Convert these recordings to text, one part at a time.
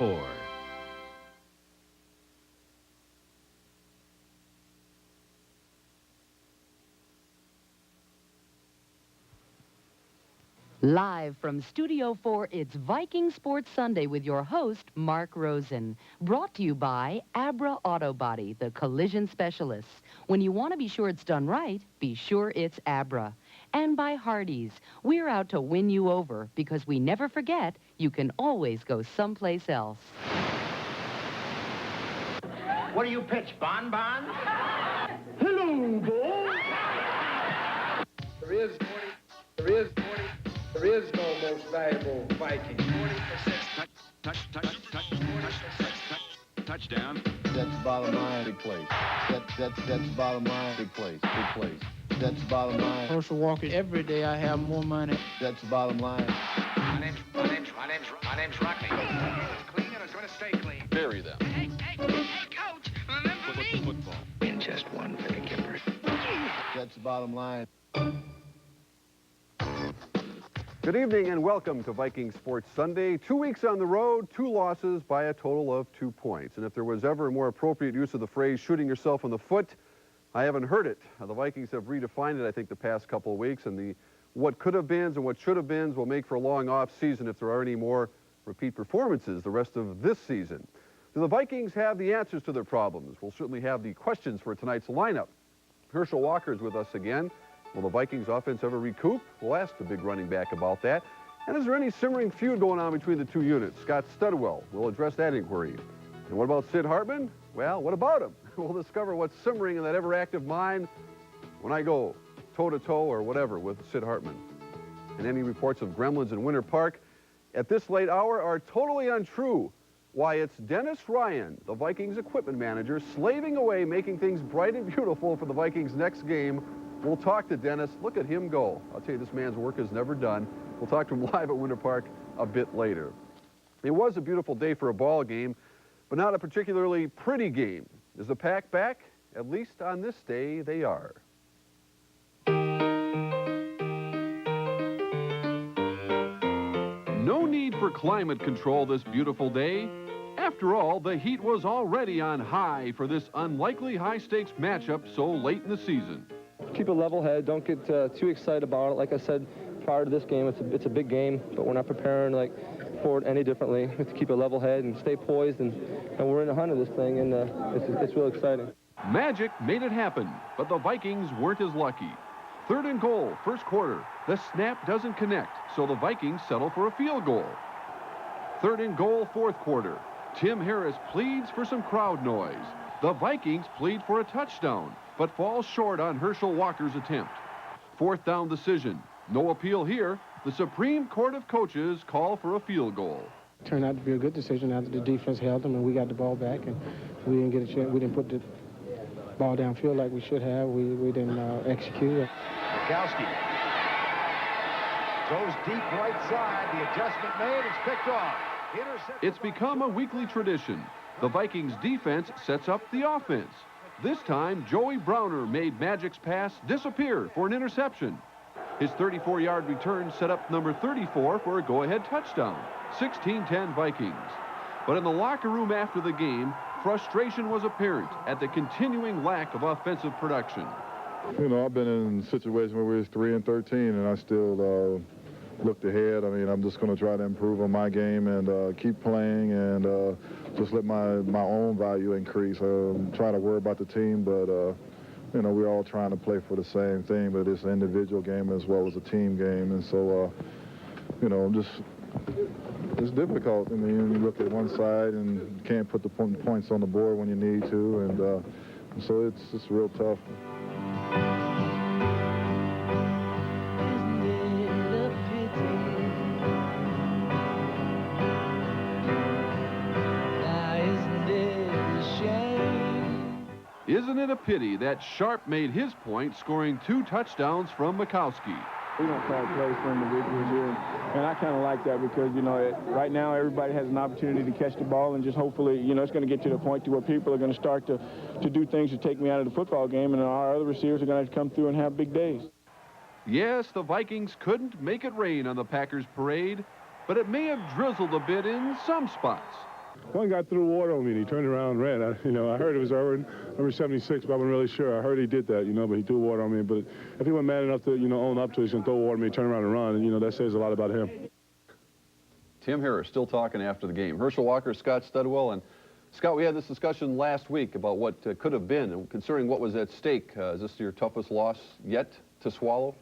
4. Live from Studio 4, it's Viking Sports Sunday with your host, Mark Rosen. Brought to you by Abra Auto Body, the collision specialists. When you want to be sure it's done right, be sure it's Abra. And by Hardee's. We're out to win you over because we never forget you can always go someplace else. What do you pitch, Bonbon? Hello, boy. There is no most valuable Viking. 40%. Touchdown. That's bottom line, big place. That's bottom line, big place, big place. That's bottom line. Herschel Walker. Every day I have more money. That's bottom line. My name's Rocky. It's clean and it's going to stay clean. Bury them. Hey, Coach, remember me? Football. In just one thing, Kimber. That's bottom line. Good evening and welcome to Viking Sports Sunday. 2 weeks on the road, 2 losses by a total of 2 points. And if there was ever a more appropriate use of the phrase shooting yourself in the foot, I haven't heard it. The Vikings have redefined it, I think, the past couple of weeks, and the what could have beens and what should have beens will make for a long off season if there are any more repeat performances the rest of this season. Do the Vikings have the answers to their problems? We'll certainly have the questions for tonight's lineup. Herschel Walker is with us again. Will the Vikings offense ever recoup? We'll ask the big running back about that. And is there any simmering feud going on between the two units? Scott Studwell will address that inquiry. And what about Sid Hartman? Well, what about him? We'll discover what's simmering in that ever-active mind when I go toe-to-toe or whatever with Sid Hartman. And any reports of gremlins in Winter Park at this late hour are totally untrue. Why, it's Dennis Ryan, the Vikings equipment manager, slaving away, making things bright and beautiful for the Vikings' next game. We'll talk to Dennis. Look at him go. I'll tell you, this man's work is never done. We'll talk to him live at Winter Park a bit later. It was a beautiful day for a ball game, but not a particularly pretty game. Is the Pack back? At least on this day, they are. No need for climate control this beautiful day. After all, the heat was already on high for this unlikely high-stakes matchup so late in the season. Keep a level head. Don't get too excited about it. Like I said prior to this game, it's a big game, but we're not preparing for it any differently. We have to keep a level head and stay poised, and we're in the hunt of this thing, and it's real exciting. Magic made it happen, but the Vikings weren't as lucky. 3rd and goal, first quarter. The snap doesn't connect, so the Vikings settle for a field goal. 3rd and goal, 4th quarter. Tim Harris pleads for some crowd noise. The Vikings plead for a touchdown, but falls short on Herschel Walker's attempt. 4th down decision. No appeal here. The Supreme Court of Coaches call for a field goal. Turned out to be a good decision after the defense held them and we got the ball back, and we didn't get a chance. We didn't put the ball downfield like we should have. We didn't execute it. Mikowski goes deep right side. The adjustment made. It's picked off. It's become a weekly tradition. The Vikings defense sets up the offense. This time, Joey Browner made Magic's pass disappear for an interception. His 34-yard return set up number 34 for a go-ahead touchdown. 16-10 Vikings. But in the locker room after the game, frustration was apparent at the continuing lack of offensive production. You know, I've been in situations where we was 3-13, and I still looked ahead. I mean, I'm just going to try to improve on my game and keep playing and just let my own value increase. Try to worry about the team, but you know, we're all trying to play for the same thing, but it's an individual game as well as a team game, and so you know, it's difficult. I mean, you look at one side and you can't put the points on the board when you need to, and so it's real tough. Isn't it a pity that Sharp made his point, scoring 2 touchdowns from Mikowski? We don't call plays for individuals here, and I kind of like that because, you know, right now everybody has an opportunity to catch the ball, and just hopefully, you know, it's going to get to the point to where people are going to start to do things to take me out of the football game, and our other receivers are going to have to come through and have big days. Yes, the Vikings couldn't make it rain on the Packers parade, but it may have drizzled a bit in some spots. One guy threw water on me, and he turned around and ran. I heard it was number 76, but I wasn't really sure. I heard he did that, but he threw water on me. But if he wasn't mad enough to, own up to it, he's going to throw water on me, turn around and run, and, that says a lot about him. Tim Harris still talking after the game. Herschel Walker, Scott Studwell, and Scott, we had this discussion last week about what could have been, and considering what was at stake. Is this your toughest loss yet to swallow?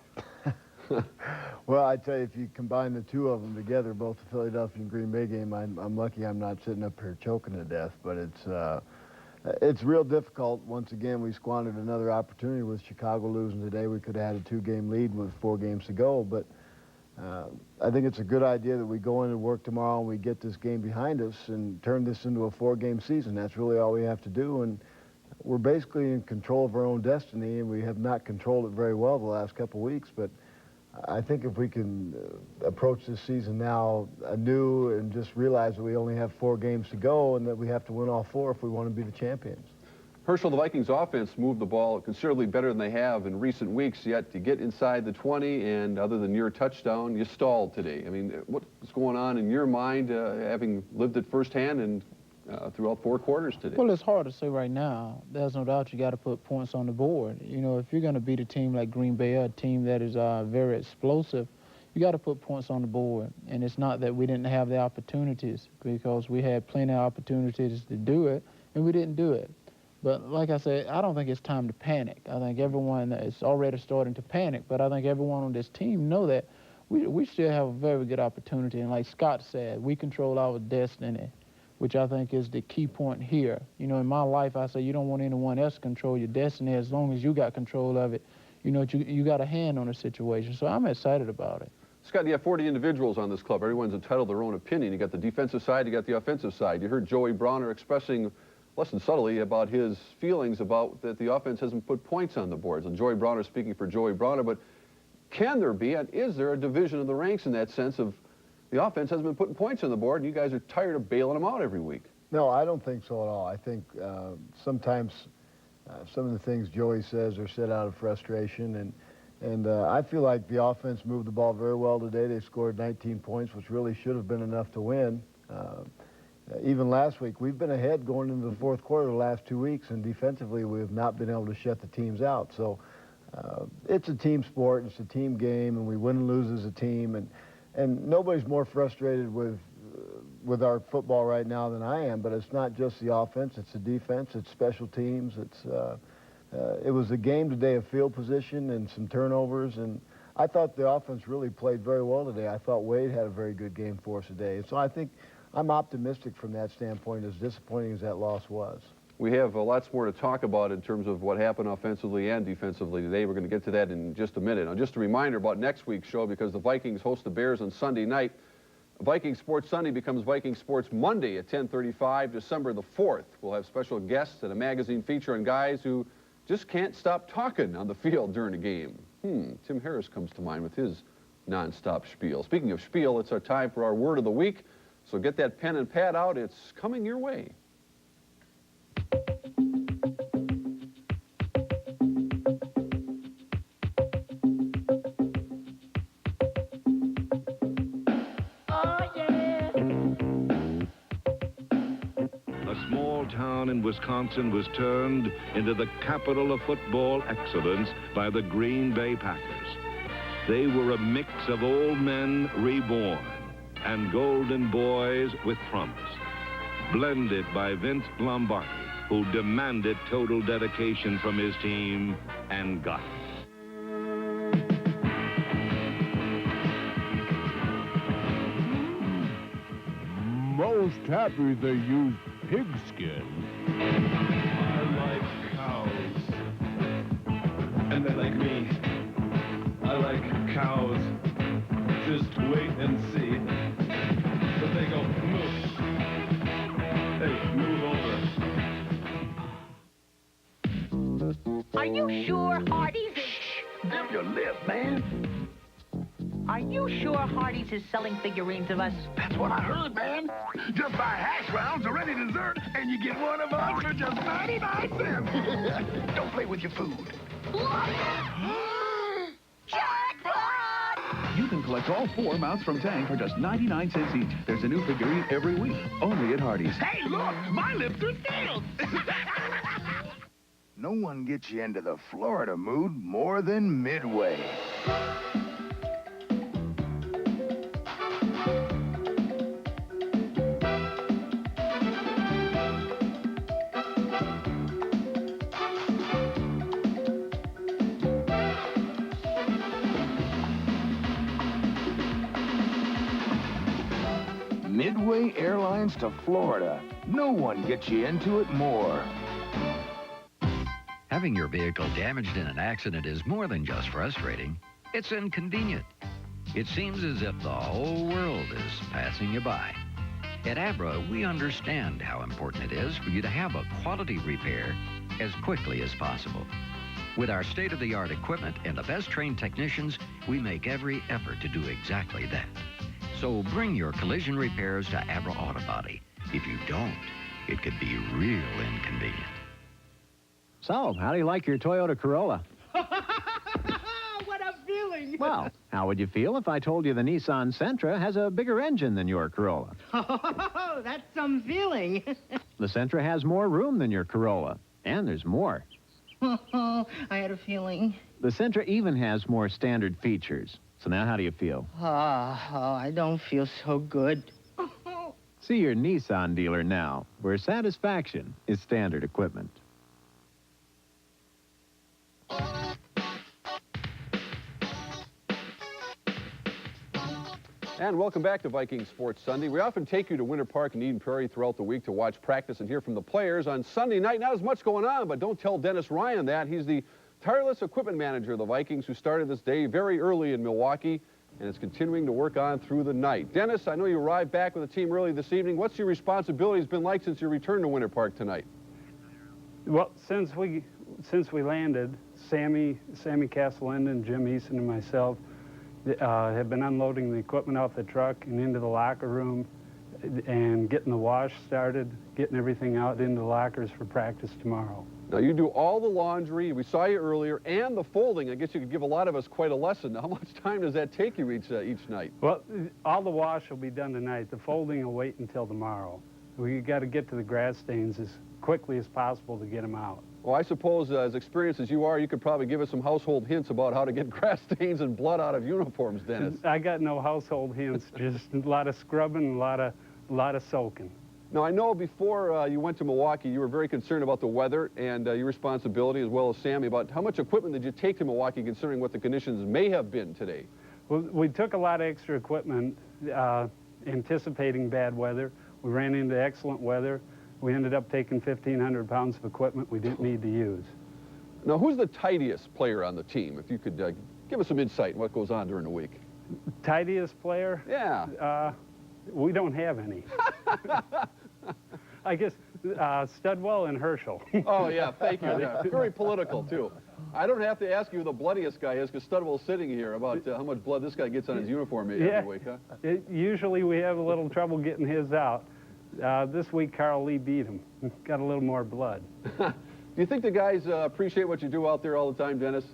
Well, I tell you, if you combine the two of them together, both the Philadelphia and Green Bay game, I'm lucky I'm not sitting up here choking to death. But it's real difficult. Once again, we squandered another opportunity with Chicago losing today. We could have had a 2-game lead with 4 games to go. But I think it's a good idea that we go in and work tomorrow and we get this game behind us and turn this into a 4-game season. That's really all we have to do. And we're basically in control of our own destiny, and we have not controlled it very well the last couple of weeks. But I think if we can approach this season now anew and just realize that we only have 4 games to go and that we have to win all 4 if we want to be the champions. Herschel, the Vikings offense moved the ball considerably better than they have in recent weeks, yet to get inside the 20, and other than your touchdown, you stalled today. I mean, what's going on in your mind, having lived it firsthand and throughout 4 quarters today? Well, it's hard to say right now. There's no doubt you got to put points on the board. If you're going to beat a team like Green Bay, a team that is very explosive, you got to put points on the board. And it's not that we didn't have the opportunities, because we had plenty of opportunities to do it, and we didn't do it. But like I said, I don't think it's time to panic. I think everyone is already starting to panic, but I think everyone on this team know that we still have a very good opportunity. And like Scott said, we control our destiny, which I think is the key point here. In my life, I say you don't want anyone else to control your destiny. As long as you got control of it, you got a hand on the situation. So I'm excited about it. Scott, you have 40 individuals on this club. Everyone's entitled to their own opinion. You got the defensive side, you got the offensive side. You heard Joey Browner expressing less than subtly about his feelings about that the offense hasn't put points on the boards. And Joey Browner speaking for Joey Browner, but can there be, and is there a division of the ranks in that sense of the offense hasn't been putting points on the board, and you guys are tired of bailing them out every week? No, I don't think so at all. I think sometimes some of the things Joey says are said out of frustration, and I feel like the offense moved the ball very well today. They scored 19 points, which really should have been enough to win. Even last week, we've been ahead going into the 4th quarter the last 2 weeks, and defensively we have not been able to shut the teams out. So it's a team sport, it's a team game, and we win and lose as a team. And nobody's more frustrated with our football right now than I am, but it's not just the offense, it's the defense, it's special teams. It was a game today of field position and some turnovers, and I thought the offense really played very well today. I thought Wade had a very good game for us today. So I think I'm optimistic from that standpoint, as disappointing as that loss was. We have lots more to talk about in terms of what happened offensively and defensively today. We're going to get to that in just a minute. Now, just a reminder about next week's show, because the Vikings host the Bears on Sunday night. Viking Sports Sunday becomes Viking Sports Monday at 10:35, December the 4th. We'll have special guests and a magazine feature on guys who just can't stop talking on the field during a game. Tim Harris comes to mind with his nonstop spiel. Speaking of spiel, it's our time for our word of the week. So get that pen and pad out. It's coming your way. A small town in Wisconsin was turned into the capital of football excellence by the Green Bay Packers. They were a mix of old men reborn and golden boys with promise, blended by Vince Lombardi, who demanded total dedication from his team and got it. Most happy they used pigskin. I like cows. And they like me. I like cows. Just wait and see. But they go, move. Hey, move over. Are you sure Hardee's is... Zip your lip, man. Are you sure Hardee's is selling figurines of us? That's what I heard, man. Just buy hash browns or any dessert, and you get one of us for just 99 cents. Don't play with your food. Jackpot! You can collect all 4 mounts from Tang for just 99 cents each. There's a new figurine every week, only at Hardee's. Hey, look, my lips are sealed. No one gets you into the Florida mood more than Midway. Midway Airlines to Florida. No one gets you into it more. Having your vehicle damaged in an accident is more than just frustrating. It's inconvenient. It seems as if the whole world is passing you by. At Abra, we understand how important it is for you to have a quality repair as quickly as possible. With our state-of-the-art equipment and the best trained technicians, we make every effort to do exactly that. So bring your collision repairs to Abra Auto Body. If you don't, it could be real inconvenient. So, how do you like your Toyota Corolla? What a feeling! Well, how would you feel if I told you the Nissan Sentra has a bigger engine than your Corolla? Oh, that's some feeling. The Sentra has more room than your Corolla, and there's more. I had a feeling. The Sentra even has more standard features. So now how do you feel? I don't feel so good. See your Nissan dealer now, where satisfaction is standard equipment. And welcome back to Viking Sports Sunday. We often take you to Winter Park and Eden Prairie throughout the week to watch practice and hear from the players. On Sunday night, not as much going on, but don't tell Dennis Ryan that. He's the tireless equipment manager of the Vikings, who started this day very early in Milwaukee and is continuing to work on through the night. Dennis, I know you arrived back with the team early this evening. What's your responsibilities been like since your return to Winter Park tonight? Well, since we landed, Sammy Castellenden, Jim Eason, and myself have been unloading the equipment off the truck and into the locker room and getting the wash started, getting everything out into the lockers for practice tomorrow. Now, you do all the laundry, we saw you earlier, and the folding. I guess you could give a lot of us quite a lesson. How much time does that take you each night? Well, all the wash will be done tonight. The folding will wait until tomorrow. We got to get to the grass stains as quickly as possible to get them out. Well, I suppose, as experienced as you are, you could probably give us some household hints about how to get grass stains and blood out of uniforms, Dennis. I got no household hints, just a lot of scrubbing, a lot of soaking. Now, I know before you went to Milwaukee, you were very concerned about the weather and your responsibility, as well as Sammy, about how much equipment did you take to Milwaukee, considering what the conditions may have been today? Well, we took a lot of extra equipment, anticipating bad weather. We ran into excellent weather. We ended up taking 1,500 pounds of equipment we didn't need to use. Now, who's the tidiest player on the team? If you could give us some insight on what goes on during the week. Tidiest player? Yeah. We don't have any. I guess Studwell and Herschel. Oh, yeah, thank you. Yeah. Very political, too. I don't have to ask you who the bloodiest guy is, because Studwell's sitting here, about how much blood this guy gets on his uniform every week, huh? Usually we have a little trouble getting his out. This week, Carl Lee beat him. Got a little more blood. Do you think the guys appreciate what you do out there all the time, Dennis?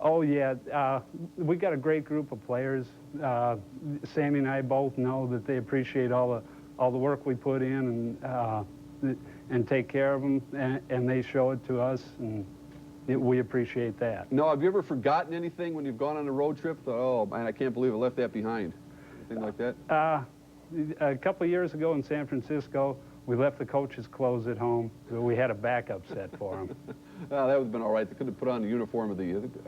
Oh, yeah. We got a great group of players. Sammy and I both know that they appreciate all the work we put in and take care of them, and they show it to us, and we appreciate that. No, have you ever forgotten anything when you've gone on a road trip? Oh, man, I can't believe I left that behind. Anything like that? A couple of years ago in San Francisco, we left the coach's clothes at home. We had a backup set for them. That would have been all right. They could have put on the uniform of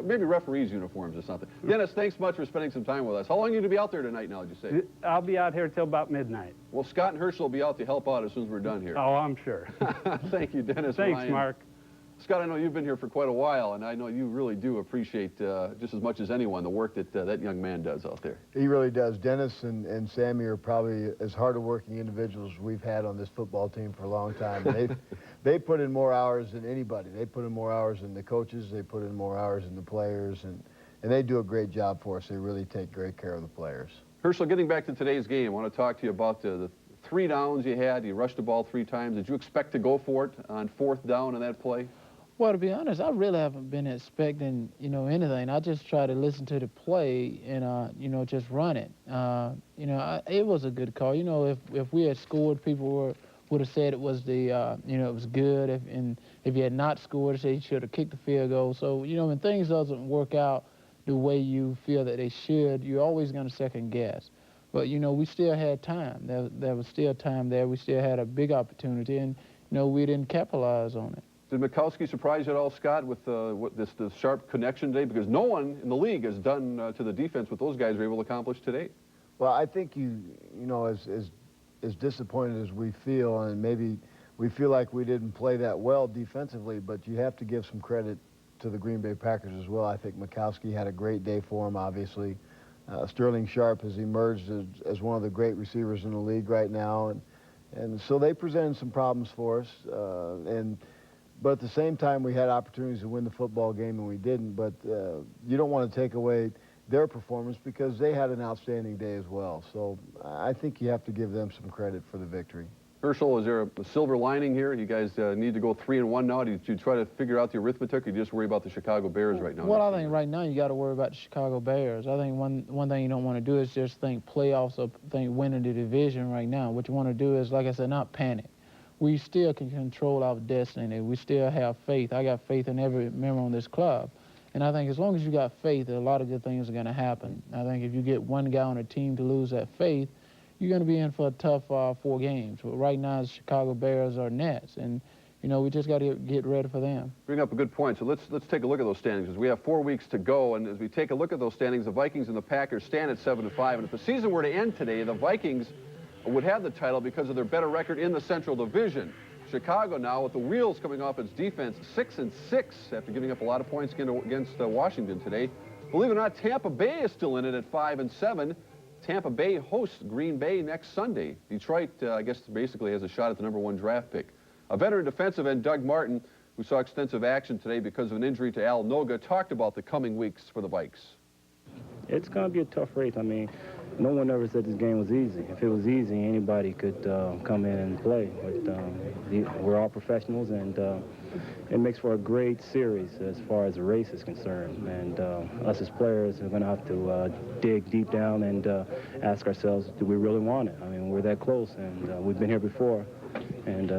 maybe referees' uniforms or something. Dennis, thanks much for spending some time with us. How long are you going to be out there tonight now, did you say? I'll be out here till about midnight. Well, Scott and Herschel will be out to help out as soon as we're done here. Oh, I'm sure. Thank you, Dennis. Thanks, Ryan. Mark. Scott, I know you've been here for quite a while, and I know you really do appreciate just as much as anyone the work that that young man does out there. He really does. Dennis and Sammy are probably as hard-working individuals we've had on this football team for a long time. They put in more hours than anybody. They put in more hours than the coaches. They put in more hours than the players, and they do a great job for us. They really take great care of the players. Herschel, getting back to today's game, I want to talk to you about the 3 downs you had. You rushed the ball 3 times. Did you expect to go for it on 4th down in that play? Well, to be honest, I really haven't been expecting, anything. I just try to listen to the play and, just run it. It was a good call. If we had scored, people would have said it was it was good. If you had not scored, say you should have kicked the field goal. So, when things doesn't work out the way you feel that they should, you're always going to second guess. But, we still had time. There was still time there. We still had a big opportunity, and, we didn't capitalize on it. Did Mikowski surprise you at all, Scott, with this sharp connection today? Because no one in the league has done to the defense what those guys were able to accomplish today. Well, I think as disappointed as we feel, and maybe we feel like we didn't play that well defensively, but you have to give some credit to the Green Bay Packers as well. I think Mikowski had a great day for him, obviously. Sterling Sharp has emerged as one of the great receivers in the league right now, and so they presented some problems for us. But at the same time, we had opportunities to win the football game, and we didn't. But you don't want to take away their performance because they had an outstanding day as well. So I think you have to give them some credit for the victory. Herschel, is there a silver lining here? You guys need to go 3-1 now. Did you try to figure out the arithmetic, or you just worry about the Chicago Bears right now? Well, I think right now you got to worry about the Chicago Bears. I think one thing you don't want to do is just think playoffs or think winning the division right now. What you want to do is, like I said, not panic. We still can control our destiny. We still have faith. I got faith in every member on this club. And I think as long as you got faith, a lot of good things are going to happen. I think if you get one guy on a team to lose that faith, you're going to be in for a tough 4 games. But right now, the Chicago Bears are Nets, and we just got to get ready for them. Bring up a good point. So let's take a look at those standings, because we have 4 weeks to go. And as we take a look at those standings, the Vikings and the Packers stand at 7-5. And if the season were to end today, the Vikings would have the title because of their better record in the Central Division. Chicago now, with the wheels coming off its defense, 6-6 after giving up a lot of points against Washington today. Believe it or not, Tampa Bay is still in it at 5-7. Tampa Bay hosts Green Bay next Sunday. Detroit, I guess, basically has a shot at the #1 draft pick. A veteran defensive end, Doug Martin, who saw extensive action today because of an injury to Al Noga, talked about the coming weeks for the Vikes. It's going to be a tough race. I mean, no one ever said this game was easy. If it was easy, anybody could come in and play. But we're all professionals, and it makes for a great series as far as the race is concerned. And us as players are going to have to dig deep down and ask ourselves, do we really want it? I mean, we're that close, and we've been here before. And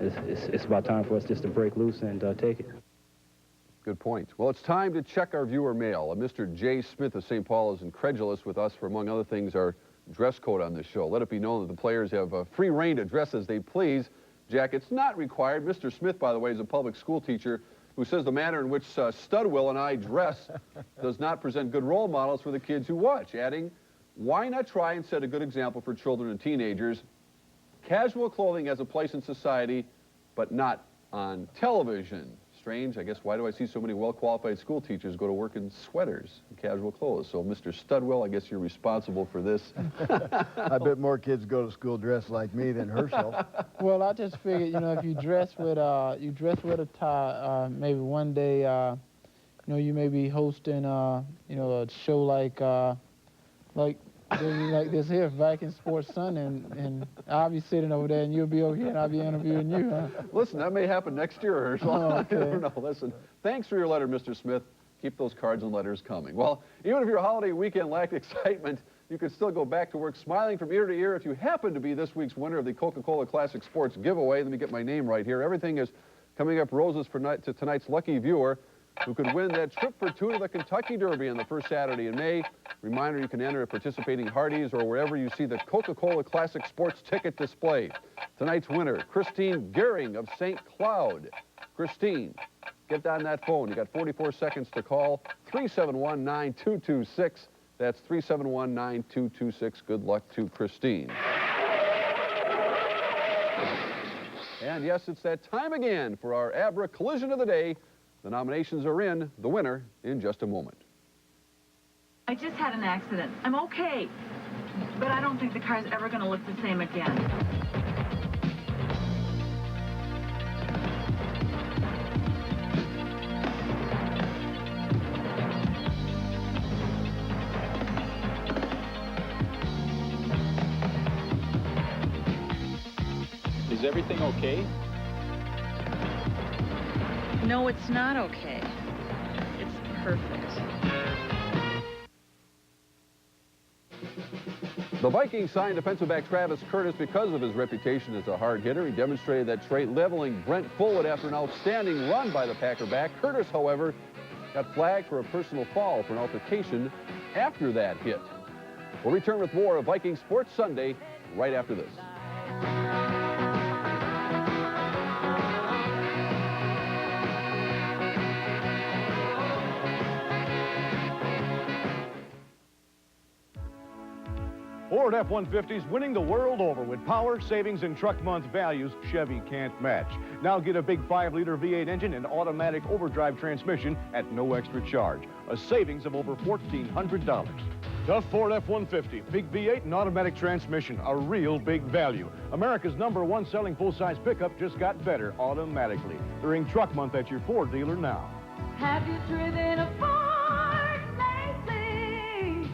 it's about time for us just to break loose and take it. Good point. Well, it's time to check our viewer mail. Mr. Jay Smith of St. Paul is incredulous with us for, among other things, our dress code on this show. Let it be known that the players have free reign to dress as they please. Jackets not required. Mr. Smith, by the way, is a public school teacher who says the manner in which Studwell and I dress does not present good role models for the kids who watch, adding, why not try and set a good example for children and teenagers? Casual clothing has a place in society, but not on television. Strange. I guess, why do I see so many well-qualified school teachers go to work in sweaters and casual clothes? So, Mr. Studwell, I guess you're responsible for this. I bet more kids go to school dressed like me than Herschel. Well, I just figured, if you dress with a tie, maybe one day, you may be hosting, a show like this here, Vikings Sports Sunday, and I'll be sitting over there, and you'll be over here, and I'll be interviewing you, huh? Listen, that may happen next year, Herschel. Oh, okay. I don't know. Listen, thanks for your letter, Mr. Smith. Keep those cards and letters coming. Well, even if your holiday weekend lacked excitement, you can still go back to work smiling from ear to ear if you happen to be this week's winner of the Coca-Cola Classic Sports giveaway. Let me get my name right here. Everything is coming up roses for to tonight's lucky viewer, who could win that trip for 2 to the Kentucky Derby on the first Saturday in May. Reminder, you can enter at participating Hardee's or wherever you see the Coca-Cola Classic Sports ticket display. Tonight's winner, Christine Gehring of St. Cloud. Christine, get on that phone. You got 44 seconds to call. 371-9226. That's 371-9226. Good luck to Christine. And yes, it's that time again for our Abra Collision of the Day. The nominations are in. The winner in just a moment. I just had an accident. I'm okay. But I don't think the car's ever going to look the same again. Is everything okay? No, it's not okay. It's perfect. The Vikings signed defensive back Travis Curtis because of his reputation as a hard hitter. He demonstrated that trait leveling Brent Fullwood after an outstanding run by the Packer back. Curtis, however, got flagged for a personal foul for an altercation after that hit. We'll return with more of Viking Sports Sunday right after this. Ford F-150's winning the world over with power, savings, and truck month values Chevy can't match. Now get a big 5-liter V8 engine and automatic overdrive transmission at no extra charge. A savings of over $1,400. The Ford F-150, big V8 and automatic transmission, a real big value. America's #1 selling full-size pickup just got better automatically. During truck month at your Ford dealer now. Have you driven a Ford lately?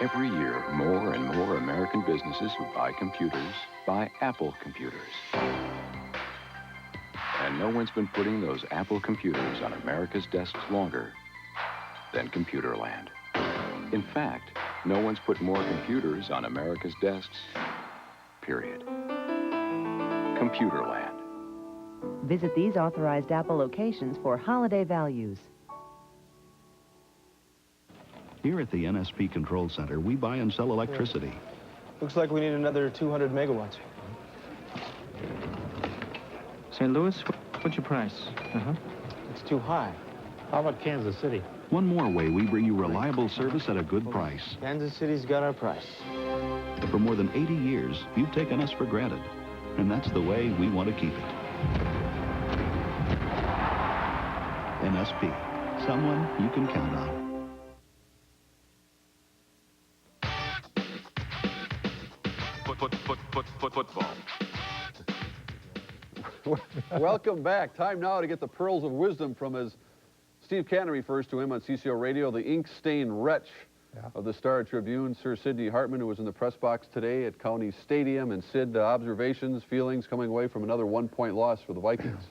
Every year, more and more American businesses who buy computers buy Apple computers. And no one's been putting those Apple computers on America's desks longer than Computerland. In fact, no one's put more computers on America's desks, period. Computerland. Visit these authorized Apple locations for holiday values. Here at the NSP Control Center, we buy and sell electricity. Looks like we need another 200 megawatts. St. Louis, what's your price? It's too high. How about Kansas City? One more way we bring you reliable service at a good price. Kansas City's got our price. For more than 80 years, you've taken us for granted. And that's the way we want to keep it. NSP, someone you can count on. Football. Welcome back. Time now to get the pearls of wisdom from, as Steve Cannon refers to him on CCO Radio, the ink-stained wretch of the Star Tribune, Sir Sidney Hartman, who was in the press box today at County Stadium. And Sid, observations, feelings coming away from another one-point loss for the Vikings.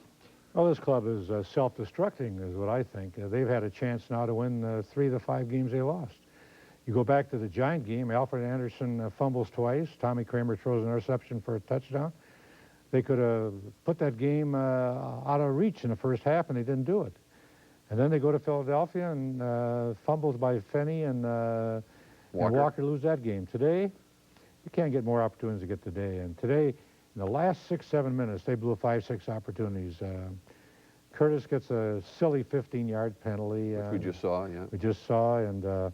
Well, this club is self-destructing, is what I think. They've had a chance now to win 3 of the 5 games they lost. You go back to the Giant game, Alfred Anderson fumbles twice. Tommy Kramer throws an interception for a touchdown. They could have put that game out of reach in the first half, and they didn't do it. And then they go to Philadelphia and fumbles by Fenney and Walker lose that game. Today, you can't get more opportunities to get today. And today, in the last 6-7 minutes, they blew 5-6 opportunities. Curtis gets a silly 15-yard penalty. Which we just saw, yeah. We just saw, and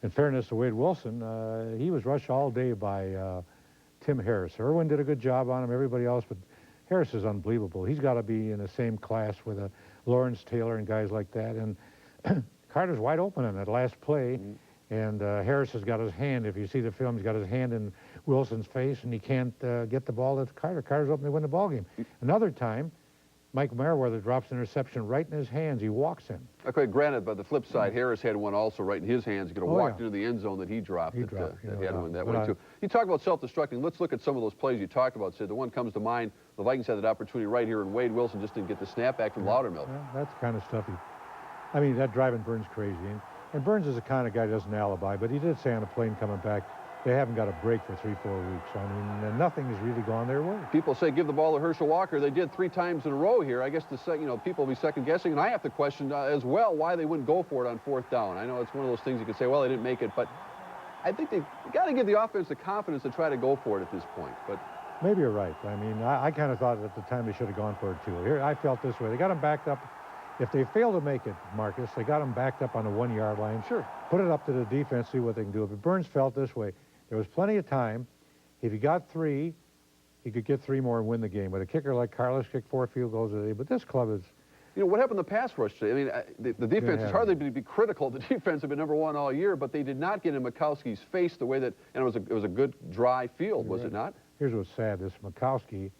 in fairness to Wade Wilson, he was rushed all day by Tim Harris. Irwin did a good job on him, everybody else, but Harris is unbelievable. He's got to be in the same class with Lawrence Taylor and guys like that. And Carter's wide open on that last play, and Harris has got his hand, if you see the film, he's got his hand in Wilson's face, and he can't get the ball to Carter. Carter's open to win the ball game. Another time, Mike Merriweather drops an interception right in his hands. He walks in. Okay, granted, by the flip side, Harris had one also right in his hands. He could have walked into the end zone that he dropped. That had one that way, too. You talk about self-destructing. Let's look at some of those plays you talked about, Sid. The one comes to mind, the Vikings had that opportunity right here, and Wade Wilson just didn't get the snap back from Loudermilk. Yeah, that's the kind of stuff I mean, that driving Burns crazy. And Burns is the kind of guy that doesn't alibi, but he did say on the plane coming back, they haven't got a break for 3-4 weeks. I mean, nothing has really gone their way. People say give the ball to Herschel Walker. They did 3 times in a row here. I guess people will be second guessing, and I have to question as well why they wouldn't go for it on 4th down. I know it's one of those things you could say, well, they didn't make it, but I think they've got to give the offense the confidence to try to go for it at this point. But maybe you're right. I mean, I kind of thought at the time they should have gone for it too. Here, I felt this way. They got them backed up. If they fail to make it, Marcus, they got them backed up on the 1-yard line. Sure. Put it up to the defense, see what they can do. But Burns felt this way. There was plenty of time. If he got 3, he could get 3 more and win the game. With a kicker like Carlos kicked 4 field goals today. But this club is... You know, what happened to the pass rush today? I mean, the defense is hardly to be critical. The defense had been #1 all year, but they did not get in Mikowski's face the way that... And it was a good, dry field, was it not? Here's what's sad. This Mikowski,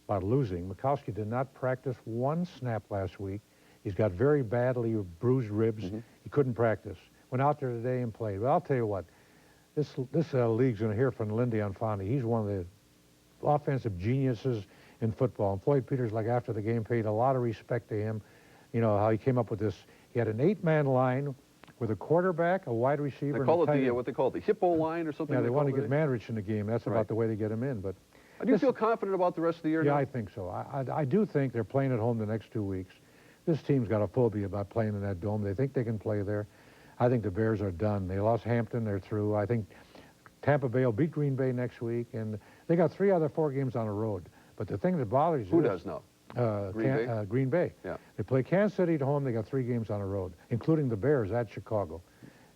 about losing, Mikowski did not practice 1 snap last week. He's got very badly bruised ribs. He couldn't practice. Went out there today and played. Well, I'll tell you what. This league's going to hear from Lindy Alfani. He's one of the offensive geniuses in football. And Floyd Peters, like after the game, paid a lot of respect to him. You know, how he came up with this. He had an 8-man line with a quarterback, a wide receiver, They call and a it tight the, end. what they call it, the hippo line or something? Yeah, they want to call get it? Manrich in the game. That's about the way to get him in. But Do you feel confident about the rest of the year yeah, now? I think so. I do think they're playing at home the next 2 weeks. This team's got a phobia about playing in that dome. They think they can play there. I think the Bears are done. They lost Hampton. They're through. I think Tampa Bay will beat Green Bay next week. And they got 3 out of 4 games on the road. But the thing that bothers you Who does now? Green Bay. Yeah. They play Kansas City at home. They got 3 games on the road, including the Bears at Chicago.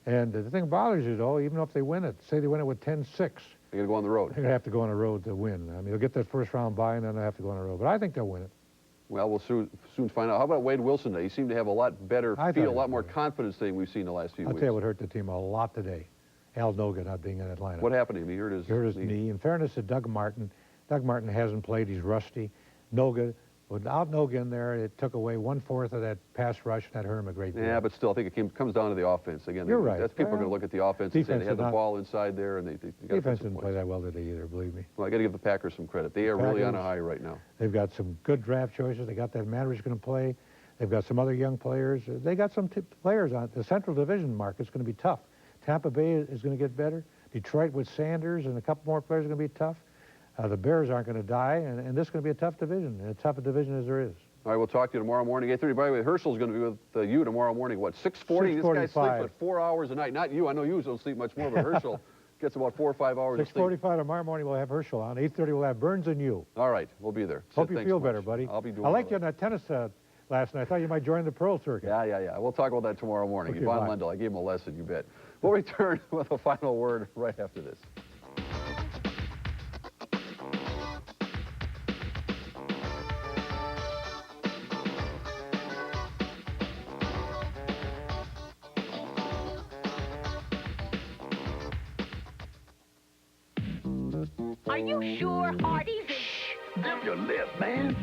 And the thing that bothers you, though, even if they win it, say they win it with 10-6. They're going to go on the road. They're going to have to go on the road to win. I mean, they'll get that first-round bye, and then they'll have to go on the road. But I think they'll win it. Well, we'll soon find out. How about Wade Wilson today? He seemed to have a lot better feel, a lot more confidence than we've seen the last few I'll weeks. tell you what hurt the team a lot today. Al Noga not being in that lineup. What happened to him? He hurt his knee. In fairness to Doug Martin hasn't played. He's rusty. Noga, without Noga in there, it took away 1/4 of that pass rush, and that hurt him a great deal. Yeah, but still, I think it comes down to the offense. Again, You're right. That's people are going to look at the offense and say they had the ball inside there, and they got defense didn't play that well today either, believe me. Well, I got to give the Packers some credit. They are really on a high right now. They've got some good draft choices. They got that Manrich going to play. They've got some other young players. They got some players on the Central Division market's going to be tough. Tampa Bay is going to get better. Detroit with Sanders and a couple more players are going to be tough. The Bears aren't going to die, and this is going to be a tough division, as tough a division as there is. All right, we'll talk to you tomorrow morning, 8:30. By the way, Herschel's going to be with you tomorrow morning. What, 6:40? This guy sleeps like 4 hours a night. Not you. I know you don't sleep much more, but Herschel gets about 4 or 5 hours of sleep. 6:45 tomorrow morning, we'll have Herschel on. 8:30, we'll have Burns and you. All right, we'll be there. Hope you feel better, buddy. I'll be doing I liked you on that tennis last night. I thought you might join the pro circuit. Yeah. We'll talk about that tomorrow morning. Okay, Yvonne bye. Lendl, I gave him a lesson, you bet. We'll return with a final word right after this. Are you sure Hardee's is... Dip your lip, man.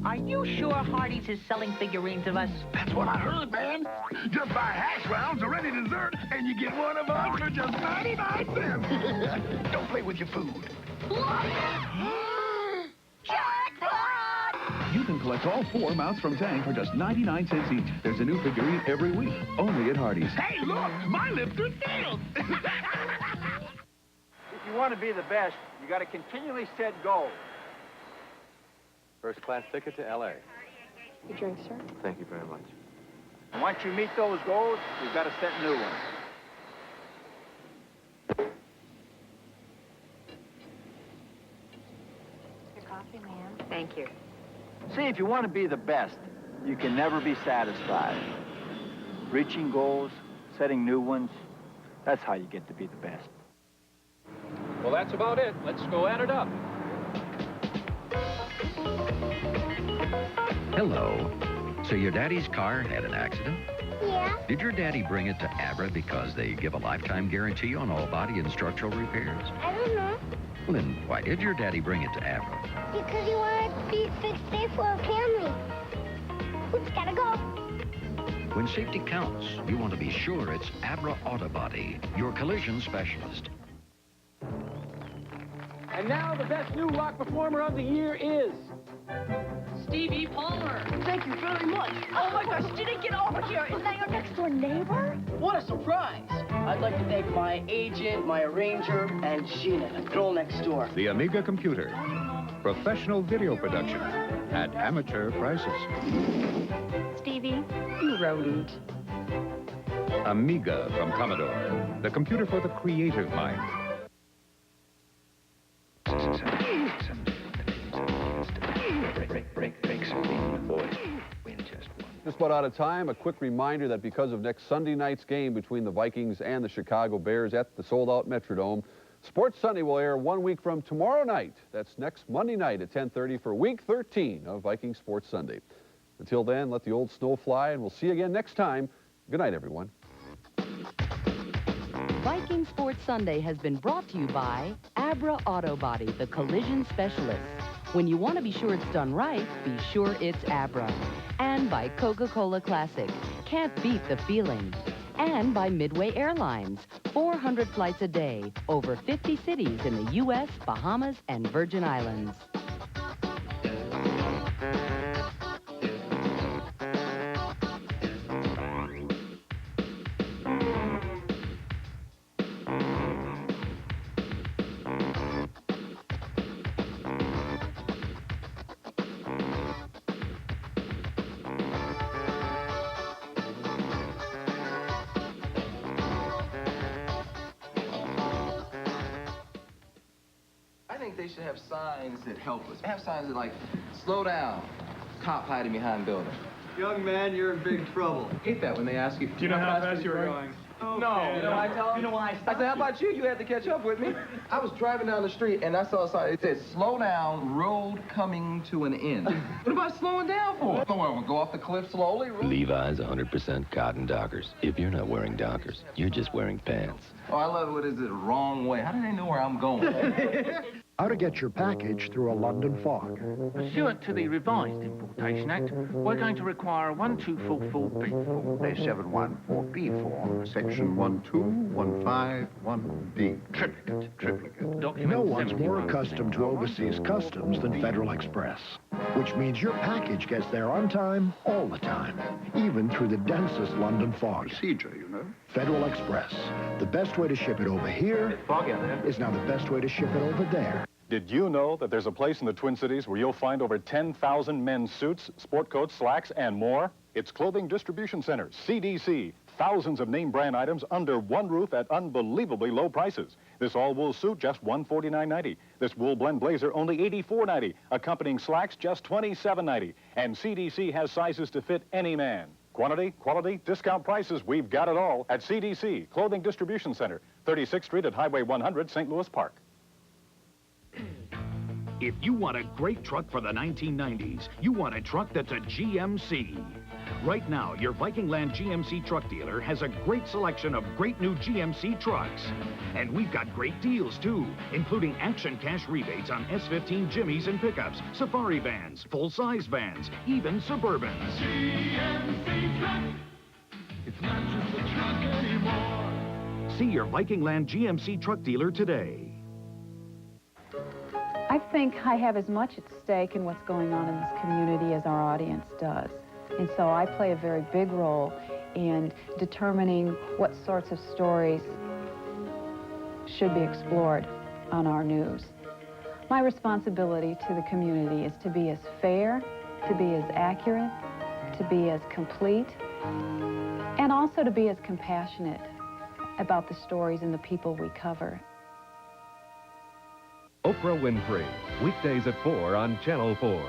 Are you sure Hardee's is selling figurines of us? That's what I heard, man. Just buy hash browns or any dessert, and you get one of us for just 99 cents. Don't play with your food. Jackpot! You can collect all 4 mounts from Tang for just 99 cents each. There's a new figurine every week, only at Hardee's. Hey, look, my lips are sealed. If you want to be the best, you got to continually set goals. First class ticket to L.A. You drink, sir? Thank you very much. And once you meet those goals, you've got to set new ones. Your coffee, ma'am. Thank you. See, if you want to be the best, you can never be satisfied. Reaching goals, setting new ones, that's how you get to be the best. Well, that's about it. Let's go add it up. Hello. So your daddy's car had an accident? Yeah. Did your daddy bring it to Abra because they give a lifetime guarantee on all body and structural repairs? I don't know. Well, then why did your daddy bring it to Abra? Because you want it to be fixed safe for our family. We just gotta go. When safety counts, you want to be sure it's Abra Auto Body, your collision specialist. And now the best new rock performer of the year is... Stevie Palmer. Thank you very much. Oh my gosh, did it get over here? Is that your next door neighbor? What a surprise. I'd like to thank my agent, my arranger, and Sheena, the girl next door. The Amiga computer. Professional video production at amateur prices. Stevie, you rodent. Amiga from Commodore. The computer for the creative mind. Just about out of time. A quick reminder that because of next Sunday night's game between the Vikings and the Chicago Bears at the sold-out Metrodome, Sports Sunday will air 1 week from tomorrow night. That's next Monday night at 10:30 for Week 13 of Viking Sports Sunday. Until then, let the old snow fly, and we'll see you again next time. Good night, everyone. Viking Sports Sunday has been brought to you by Abra Auto Body, the collision specialist. When you want to be sure it's done right, be sure it's Abra. And by Coca-Cola Classic. Can't beat the feeling. And by Midway Airlines. 400 flights a day, over 50 cities in the U.S., Bahamas, and Virgin Islands. think they should have signs that help us. Have signs that like, slow down, cop hiding behind building. Young man, you're in big trouble. I hate that when they ask you. Do you know how fast you were going? No, you know what I tell them? You know why I stopped? I said, how about you? You had to catch up with me. I was driving down the street and I saw a sign. It said, slow down, road coming to an end. What am I slowing down for? Don't want to go off the cliff slowly. Levi's 100% cotton Dockers. If you're not wearing Dockers, you're just wearing pants. Oh, I love it. What is it? Wrong way. How do they know where I'm going? How to get your package through a London fog. Pursuant to the Revised Importation Act, we're going to require a 1244B4. Base 714B4, section 12151B. Triplicate. Document No one's 71. more accustomed to overseas customs than Federal Express, which means your package gets there on time, all the time, even through the densest London fog. Procedure, you know. Federal Express. The best way to ship it over here is now the best way to ship it over there. Did you know that there's a place in the Twin Cities where you'll find over 10,000 men's suits, sport coats, slacks, and more? It's Clothing Distribution Center, CDC. Thousands of name brand items under one roof at unbelievably low prices. This all-wool suit, just $149.90. This wool blend blazer, only $84.90. Accompanying slacks, just $27.90. And CDC has sizes to fit any man. Quantity, quality, discount prices, we've got it all at CDC, Clothing Distribution Center, 36th Street at Highway 100, St. Louis Park. If you want a great truck for the 1990s, you want a truck that's a GMC. Right now, your Viking Land GMC truck dealer has a great selection of great new GMC trucks. And we've got great deals, too, including action cash rebates on S15 Jimmys and pickups, safari vans, full-size vans, even Suburbans. GMC truck. It's not just a truck anymore. See your Viking Land GMC truck dealer today. I think I have as much at stake in what's going on in this community as our audience does. And so I play a very big role in determining what sorts of stories should be explored on our news. My responsibility to the community is to be as fair, to be as accurate, to be as complete, and also to be as compassionate about the stories and the people we cover. Oprah Winfrey, weekdays at 4 on Channel 4.